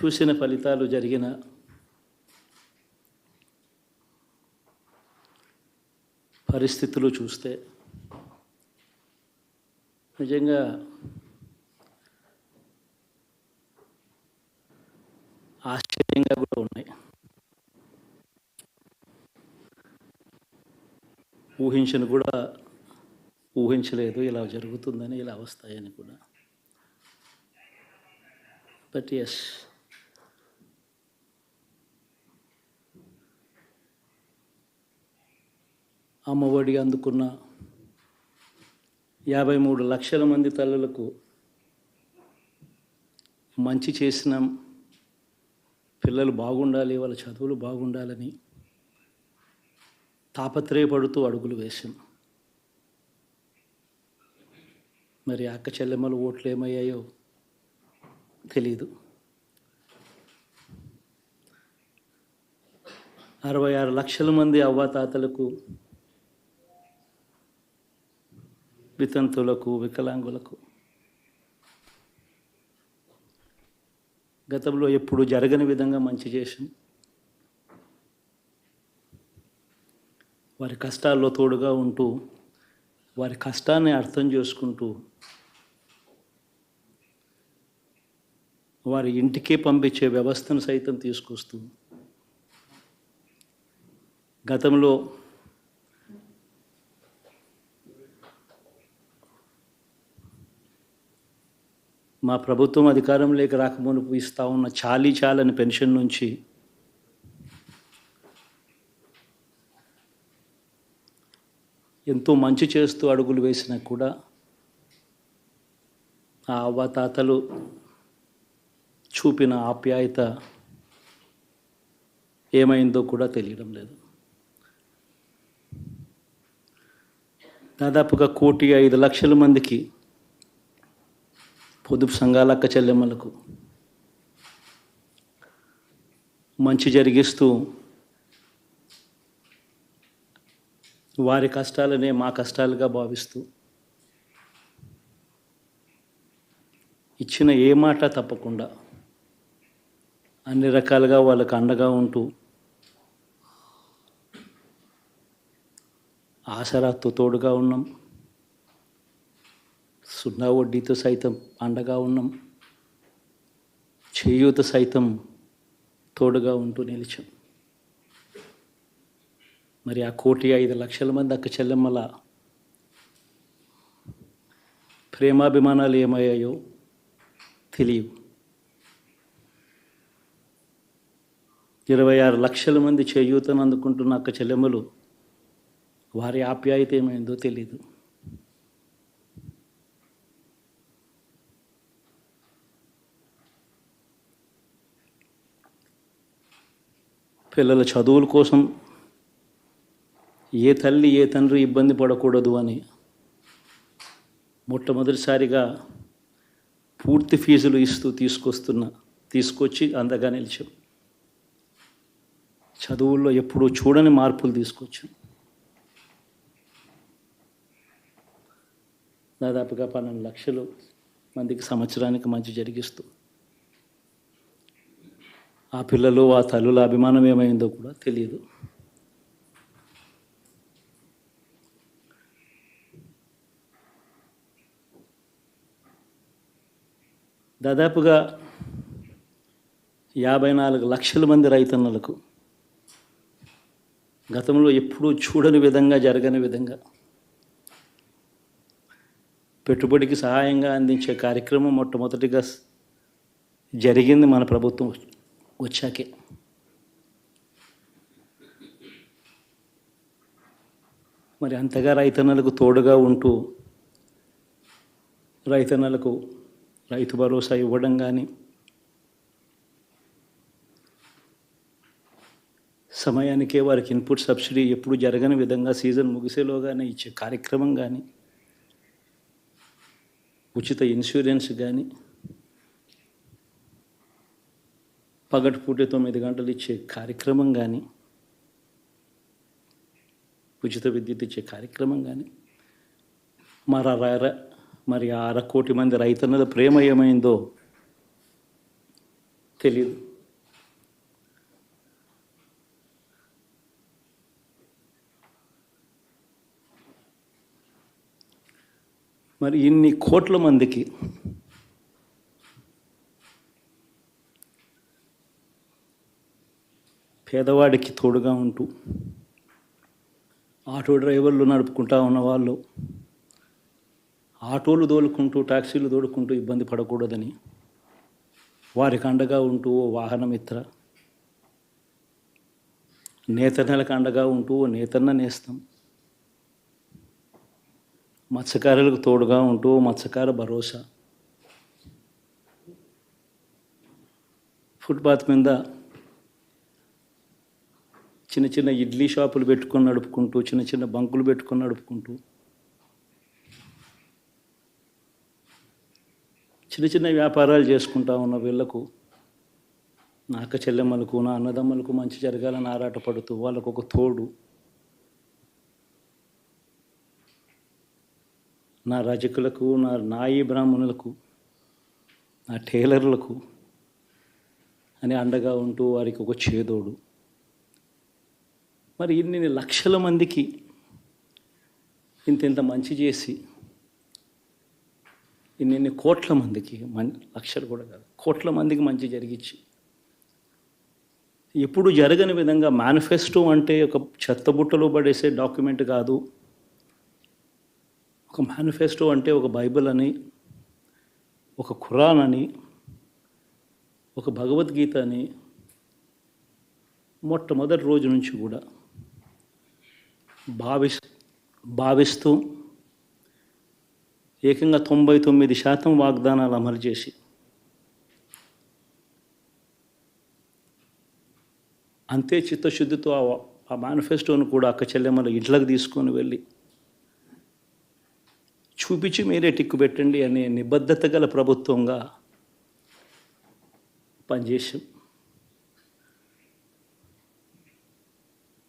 చూసిన ఫలితాలు జరిగిన పరిస్థితులు చూస్తే నిజంగా ఆశ్చర్యంగా కూడా ఉన్నాయి. ఊహించలేదు ఇలా జరుగుతుందని, ఇలా వస్తాయని కూడా. బట్ ఎస్, అమ్మఒడి అందుకున్న 53 లక్షల మంది తల్లులకు మంచి చేసినాం, పిల్లలు బాగుండాలి, వాళ్ళ చదువులు బాగుండాలని తాపత్రయపడుతూ అడుగులు వేశాం. మరి అక్క చెల్లెమ్మల ఓట్లు ఏమయ్యాయో తెలీదు. 66 లక్షల మంది అవ్వాతాతలకు, వితంతులకు, వికలాంగులకు గతంలో ఎప్పుడు జరగని విధంగా మంచి చేశాం. వారి కష్టాల్లో తోడుగా ఉంటూ, వారి కష్టాన్ని అర్థం చేసుకుంటూ, వారి ఇంటికే పంపించే వ్యవస్థను సైతం తీసుకొస్తూ, గతంలో మా ప్రభుత్వం అధికారంలోకి రాకమునుపు ఇస్తూ ఉన్న చాలని పెన్షన్ నుంచి ఎంతో మంచి చేస్తూ అడుగులు వేసినా కూడా ఆ అవ్వాతాతలు చూపిన ఆప్యాయత ఏమైందో కూడా తెలియడం లేదు. దాదాపుగా 1,05,00,000 మందికి పొదుపు సంఘాల అక్క చెల్లెమ్మలకు మంచి జరిగిస్తూ, వారి కష్టాలనే మా కష్టాలుగా భావిస్తూ, ఇచ్చిన ఏ మాట తప్పకుండా అన్ని రకాలుగా వాళ్ళకు అండగా ఉంటూ, ఆసరాతో తోడుగా ఉన్నాం, సున్నా వడ్డీతో సైతం అండగా ఉన్నాం, చేయూత సైతం తోడుగా ఉంటూ నిలిచాం. మరి ఆ 1,05,00,000 మంది అక్క చెల్లెమ్మల ప్రేమాభిమానాలు ఏమయ్యాయో తెలియవు. 26 లక్షల మంది చేయూతను అందుకుంటున్న అక్క చెల్లెమ్మలు, వారి ఆప్యాయత ఏమైందో తెలీదు. పిల్లల చదువుల కోసం ఏ తల్లి ఏ తండ్రి ఇబ్బంది పడకూడదు అని మొట్టమొదటిసారిగా పూర్తి ఫీజులు ఇస్తూ తీసుకొచ్చి అందగా నిలిచాం. చదువుల్లో ఎప్పుడూ చూడని మార్పులు తీసుకొచ్చాం. దాదాపుగా 12 లక్షలు మందికి సంవత్సరానికి మంచి జరిగిస్తూ, ఆ పిల్లలు ఆ తల్లుల అభిమానం ఏమైందో కూడా తెలియదు. దాదాపుగా 54 లక్షల మంది రైతన్నలకు గతంలో ఎప్పుడూ చూడని విధంగా, జరగని విధంగా పెట్టుబడికి సహాయంగా అందించే కార్యక్రమం మొట్టమొదటిగా జరిగింది మన ప్రభుత్వం వచ్చాకే. మరి అంతగా రైతన్నలకు తోడుగా ఉంటూ, రైతన్నలకు రైతు భరోసా ఇవ్వడం కానీ, సమయానికే వారికి ఇన్పుట్ సబ్సిడీ ఎప్పుడు జరగని విధంగా సీజన్ ముగిసేలోగానే ఇచ్చే కార్యక్రమం కానీ, ఉచిత ఇన్సూరెన్స్ కానీ, పగటిపూట 9 గంటలు ఇచ్చే కార్యక్రమం కానీ, ఉచిత విద్యుత్ ఇచ్చే కార్యక్రమం కానీ, మరి 1,00,00,000 మంది రైతన్నల ప్రేమ ఏమైందో తెలీదు. మరి ఇన్ని కోట్ల మందికి పేదవాడికి తోడుగా ఉంటూ ఆటో డ్రైవర్లు నడుపుకుంటా ఉన్నవాళ్ళు ఆటోలు తోలుకుంటూ టాక్సీలు తోలుకుంటూ ఇబ్బంది పడకూడదని వారికి అండగా ఉంటూ ఓ వాహనమిత్ర, నేతన్నలకు అండగా ఉంటూ ఓ నేతన్న నేస్తం, మత్స్యకారులకు తోడుగా ఉంటూ మత్స్యకార భరోసా, ఫుట్పాత్ మీద చిన్న చిన్న ఇడ్లీ షాపులు పెట్టుకొని నడుపుకుంటూ, చిన్న చిన్న బంకులు పెట్టుకొని నడుపుకుంటూ, చిన్న చిన్న వ్యాపారాలు చేసుకుంటా ఉన్న వీళ్లకు, నా అక్క చెల్లెమ్మలకు, నా అన్నదమ్మలకు మంచి జరగాలని ఆరాటపడుతూ వాళ్ళకు ఒక తోడు, నా రజకులకు, నా నాయి బ్రాహ్మణులకు, నా టైలర్లకు అని అండగా ఉంటూ వారికి ఒక చేదోడు. మరి ఇన్ని లక్షల మందికి ఇంత మంచి చేసి, ఇన్ని కోట్ల మందికి, లక్షలు కూడా కాదు, కోట్ల మందికి మంచి జరిగించి, ఎప్పుడు జరగని విధంగా మేనిఫెస్టో అంటే ఒక చెత్తబుట్టలో పడేసే డాక్యుమెంట్ కాదు. ఒక మేనిఫెస్టో అంటే ఒక బైబిల్ అని, ఒక ఖురాన్ అని, ఒక భగవద్గీత అని మొట్టమొదటి రోజు నుంచి కూడా భావిస్తూ ఏకంగా 99% వాగ్దానాలు అమలు చేసి, అంతే చిత్తశుద్ధితో ఆ మేనిఫెస్టోను కూడా అక్క చెల్లెమ్మల ఇంట్లోకి తీసుకొని వెళ్ళి చూపించి మీరే టిక్కు పెట్టండి అనే నిబద్ధత గల ప్రభుత్వంగా పనిచేసాం.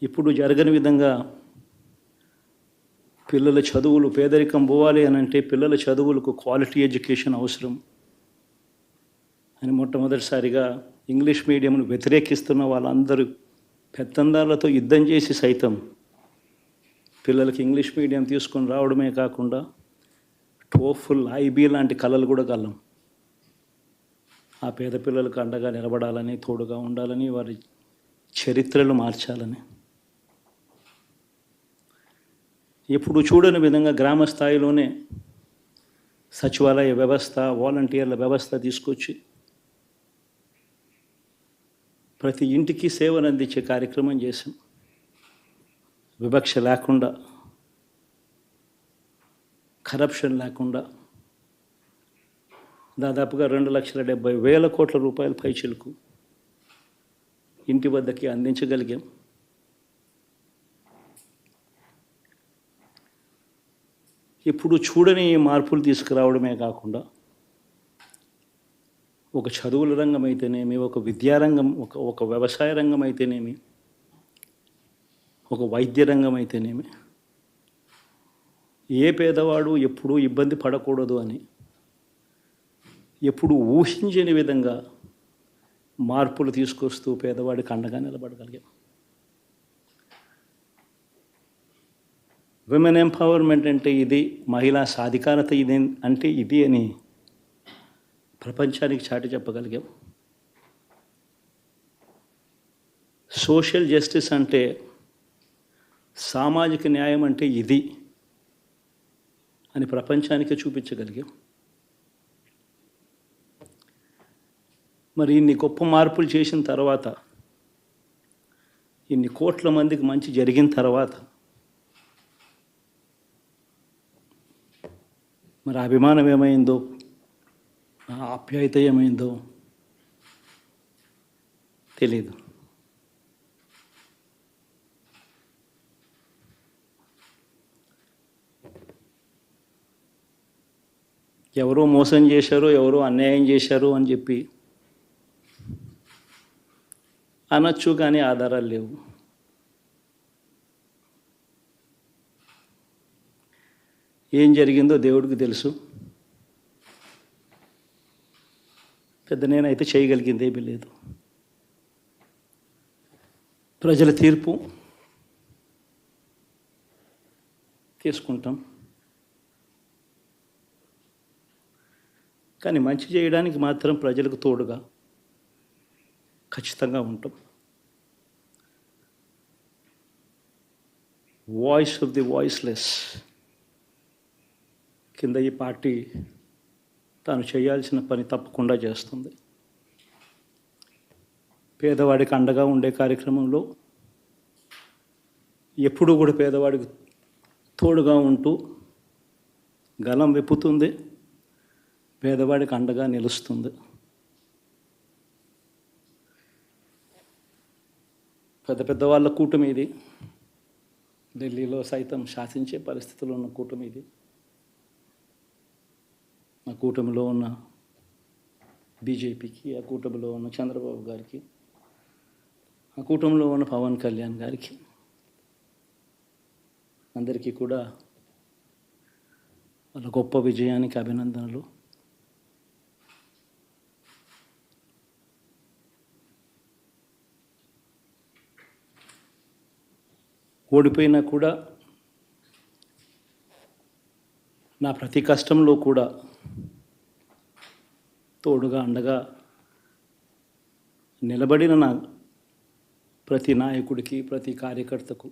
ఇప్పుడు జరగని విధంగా పిల్లల చదువులు, పేదరికం పోవాలి అని అంటే పిల్లల చదువులకు క్వాలిటీ ఎడ్యుకేషన్ అవసరం అని మొట్టమొదటిసారిగా ఇంగ్లీష్ మీడియంను వ్యతిరేకిస్తున్న వాళ్ళందరూ పెత్తందారులతో యుద్ధం చేసి సైతం పిల్లలకి ఇంగ్లీష్ మీడియం తీసుకొని రావడమే కాకుండా టోఫుల్, ఐబీ లాంటి కళలు కూడా కలం. ఆ పేద పిల్లలకు అండగా నిలబడాలని, తోడుగా ఉండాలని, వారి చరిత్రలు మార్చాలని, ఎప్పుడు చూడని విధంగా గ్రామ స్థాయిలోనే సచివాలయ వ్యవస్థ, వాలంటీర్ల వ్యవస్థ తీసుకొచ్చి ప్రతి ఇంటికి సేవను అందించే కార్యక్రమం చేశాం. వివక్ష లేకుండా, కరప్షన్ లేకుండా దాదాపుగా 2,70,000 కోట్ల రూపాయల పైచిలకు ఇంటి వద్దకి అందించగలిగాం. ఇప్పుడు చూడని మార్పులు తీసుకురావడమే కాకుండా ఒక చదువుల రంగం అయితేనేమి, ఒక విద్యారంగం, ఒక వ్యవసాయ రంగం అయితేనేమి, ఒక వైద్య రంగం అయితేనేమి, ఏ పేదవాడు ఎప్పుడూ ఇబ్బంది పడకూడదు అని ఎప్పుడు ఊహించని విధంగా మార్పులు తీసుకొస్తూ పేదవాడికి అండగా నిలబడగలిగాం. విమెన్ ఎంపవర్మెంట్ అంటే ఇది, మహిళా సాధికారత ఇది అంటే ఇది అని ప్రపంచానికి చాటి చెప్పగలిగాం. సోషల్ జస్టిస్ అంటే, సామాజిక న్యాయం అంటే ఇది అని ప్రపంచానికి చూపించగలిగాం. మరి ఇన్ని గొప్ప మార్పులు చేసిన తర్వాత, ఇన్ని కోట్ల మందికి మంచి జరిగిన తర్వాత మరి అభిమానం ఏమైందో, ఆప్యాయత ఏమైందో తెలీదు. ఎవరో మోసం చేశారో, ఎవరో అన్యాయం చేశారు అని చెప్పి అనొచ్చు, కానీ ఆధారాలు లేవు. ఏం జరిగిందో దేవుడికి తెలుసు. పెద్ద నేనైతే చేయగలిగింది ఏమీ లేదు. ప్రజల తీర్పు తీసుకుంటాం. కానీ మంచి చేయడానికి మాత్రం ప్రజలకు తోడుగా ఖచ్చితంగా ఉంటాం. వాయిస్ ఆఫ్ ది వాయిస్లెస్ కింద ఈ పార్టీ తాను చేయాల్సిన పని తప్పకుండా చేస్తుంది. పేదవాడికి అండగా ఉండే కార్యక్రమంలో ఎప్పుడూ కూడా పేదవాడికి తోడుగా ఉంటూ గలం విప్పుతుంది, పేదవాడికి అండగా నిలుస్తుంది. పెద్ద పెద్ద వాళ్ళ కూటమి ఇది. ఢిల్లీలో సైతం శాసించే పరిస్థితుల్లో ఉన్న కూటమి ఇది. ఆ కూటమిలో ఉన్న బీజేపీకి, ఆ కూటమిలో ఉన్న చంద్రబాబు గారికి, ఆ కూటమిలో ఉన్న పవన్ కళ్యాణ్ గారికి అందరికీ కూడా వాళ్ళ గొప్ప విజయానికి అభినందనలు. ఓడిపోయినా కూడా నా ప్రతి కష్టంలో కూడా తోడుగా అండగా నిలబడిన నా ప్రతి నాయకుడికి, ప్రతి కార్యకర్తకు,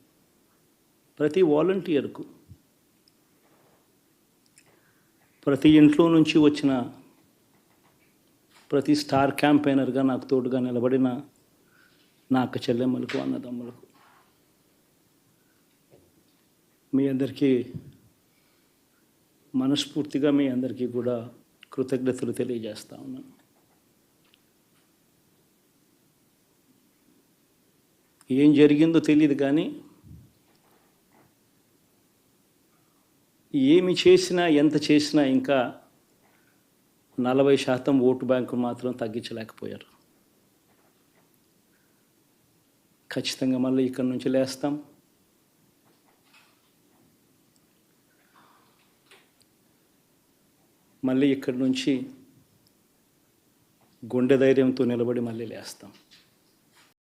ప్రతి వాలంటీర్కు, ప్రతి ఇంట్లో నుంచి వచ్చిన ప్రతి స్టార్ క్యాంపెయినర్గా నాకు తోడుగా నిలబడిన నా అక్క చెల్లెమ్మలకు, అన్నదమ్ములకు, మీ అందరికీ మనస్ఫూర్తిగా మీ అందరికీ కూడా కృతజ్ఞతలు తెలియజేస్తా ఉన్నాను. ఏం జరిగిందో తెలియదు కానీ ఏమి చేసినా, ఎంత చేసినా ఇంకా 40% ఓటు బ్యాంకు మాత్రం తగ్గించలేకపోయారు. ఖచ్చితంగా మళ్ళీ ఇక్కడి నుంచి లేస్తాం. మళ్ళీ ఇక్కడి నుంచి గుండె ధైర్యంతో నిలబడి మళ్ళీ లేస్తాం.